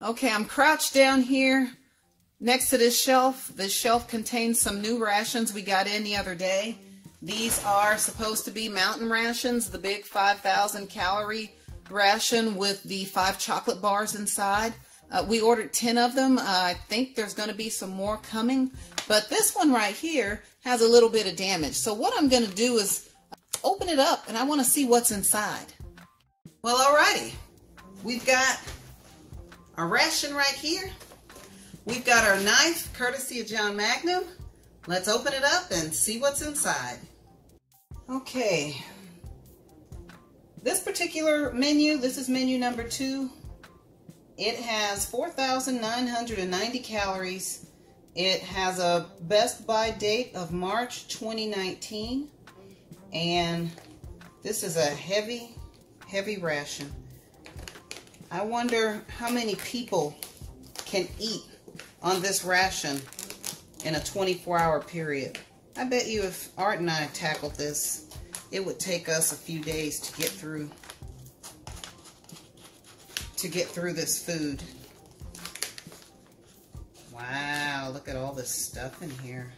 Okay, I'm crouched down here next to this shelf. This shelf contains some new rations we got in the other day. These are supposed to be Mountain Rations, the big 5,000 calorie ration with the 5 chocolate bars inside. We ordered 10 of them. I think there's going to be some more coming, but this one right here has a little bit of damage. So what I'm going to do is open it up, and I want to see what's inside. Well, alrighty. We've got our ration right here. We've got our knife, courtesy of John Magnum. Let's open it up and see what's inside. Okay. This particular menu, this is menu number 2. It has 4,990 calories. It has a best by date of March 2019. And this is a heavy ration. I wonder how many people can eat on this ration in a 24-hour period. I bet you if Art and I tackled this, it would take us a few days to get through this food. Wow, look at all this stuff in here.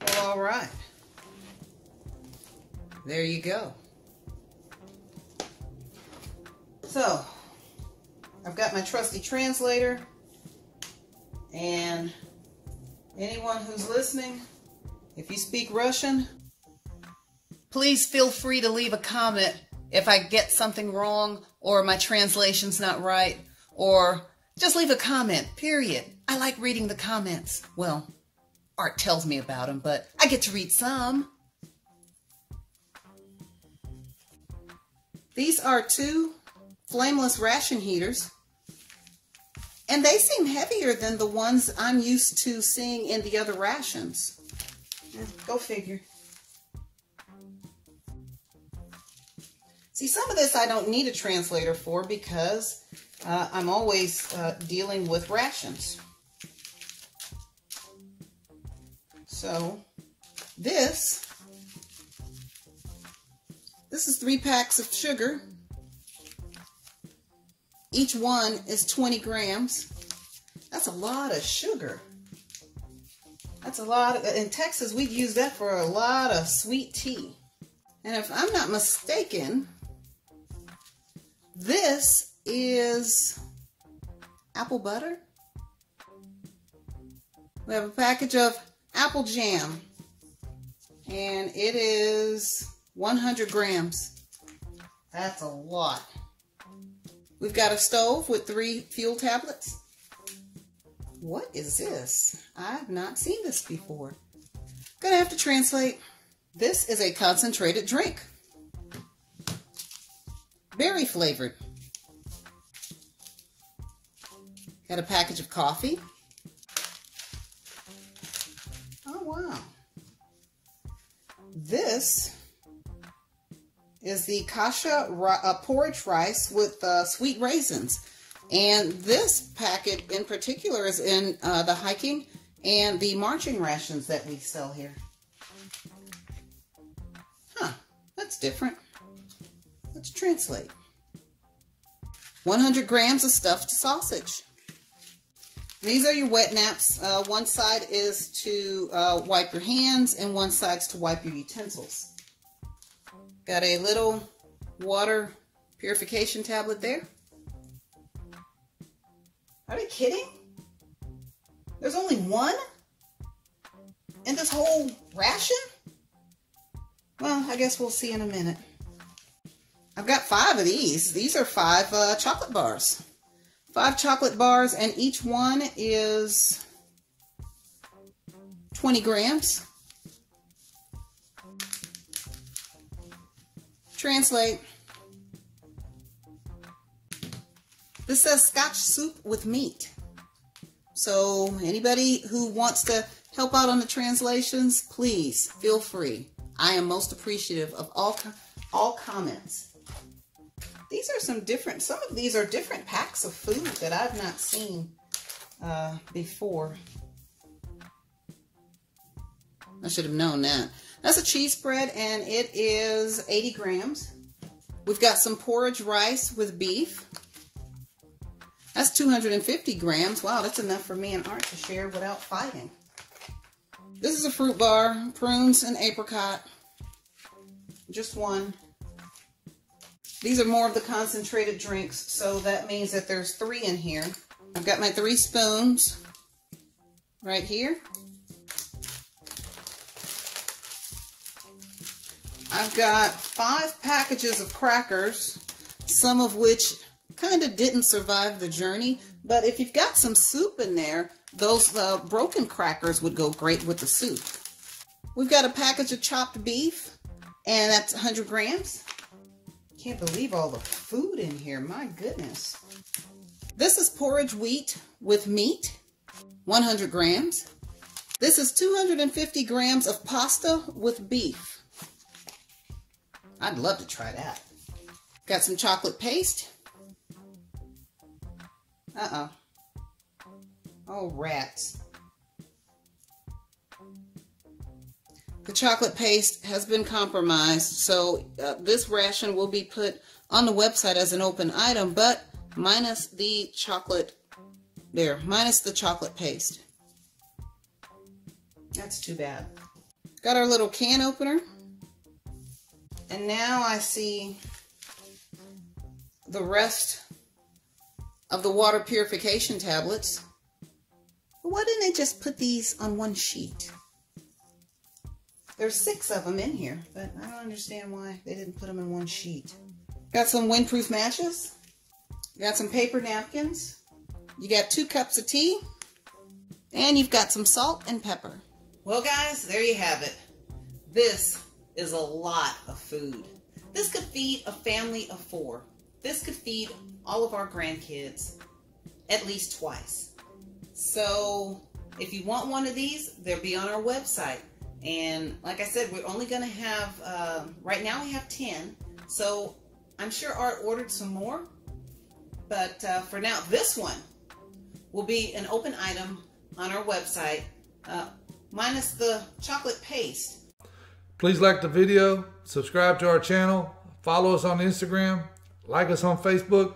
Well, all right. There you go. So, I've got my trusty translator, and anyone who's listening, if you speak Russian, please feel free to leave a comment if I get something wrong or my translation's not right, or just leave a comment, period. I like reading the comments. Well, Art tells me about them, but I get to read some. These are 2 Flameless ration heaters, and they seem heavier than the ones I'm used to seeing in the other rations. Go figure. See, some of this I don't need a translator for because I'm always dealing with rations. So this is 3 packs of sugar. Each one is 20 grams. That's a lot of sugar. That's a lot. In Texas, we'd use that for a lot of sweet tea. And if I'm not mistaken, this is apple butter. We have a package of apple jam, and it is 100 grams. That's a lot. We've got a stove with 3 fuel tablets. What is this? I've not seen this before. Gonna have to translate. This is a concentrated drink. Berry flavored. Got a package of coffee. Oh, wow. This is the kasha porridge rice with sweet raisins. And this packet in particular is in the hiking and the marching rations that we sell here. Huh, that's different. Let's translate. 100 grams of stuffed sausage. These are your wet naps. One side is to wipe your hands and one side's to wipe your utensils. Got a little water purification tablet there. Are they kidding? There's only one in this whole ration? Well, I guess we'll see in a minute. I've got 5 of these. These are 5 chocolate bars. 5 chocolate bars, and each one is 20 grams. Translate. This says Scotch soup with meat. So anybody who wants to help out on the translations, please feel free. I am most appreciative of all comments. These are some of these are different packs of food that I've not seen before. I should have known that. That's a cheese spread, and it is 80 grams. We've got some porridge rice with beef. That's 250 grams. Wow, that's enough for me and Art to share without fighting. This is a fruit bar, prunes and apricot. Just one. These are more of the concentrated drinks, so that means that there's 3 in here. I've got my 3 spoons right here. I've got 5 packages of crackers, some of which kind of didn't survive the journey, but if you've got some soup in there, those broken crackers would go great with the soup. We've got a package of chopped beef, and that's 100 grams. Can't believe all the food in here, my goodness. This is porridge wheat with meat, 100 grams. This is 250 grams of pasta with beef. I'd love to try that. Got some chocolate paste. Uh-oh. Oh, rats. The chocolate paste has been compromised, so this ration will be put on the website as an open item, but minus the chocolate there, minus the chocolate paste. That's too bad. Got our little can opener. And now I see the rest of the water purification tablets. Why didn't they just put these on one sheet? There's 6 of them in here, but I don't understand why they didn't put them in one sheet. Got some windproof matches. Got some paper napkins. You got 2 cups of tea. And you've got some salt and pepper. Well, guys, there you have it. This is a lot of food. This could feed a family of 4. This could feed all of our grandkids at least twice. So if you want one of these, they'll be on our website. And like I said, we're only going to have, right now we have 10. So I'm sure Art ordered some more. But for now, this one will be an open item on our website, minus the chocolate paste. Please like the video, subscribe to our channel, follow us on Instagram, like us on Facebook,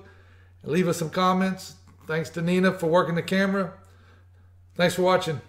and leave us some comments. Thanks to Nina for working the camera. Thanks for watching.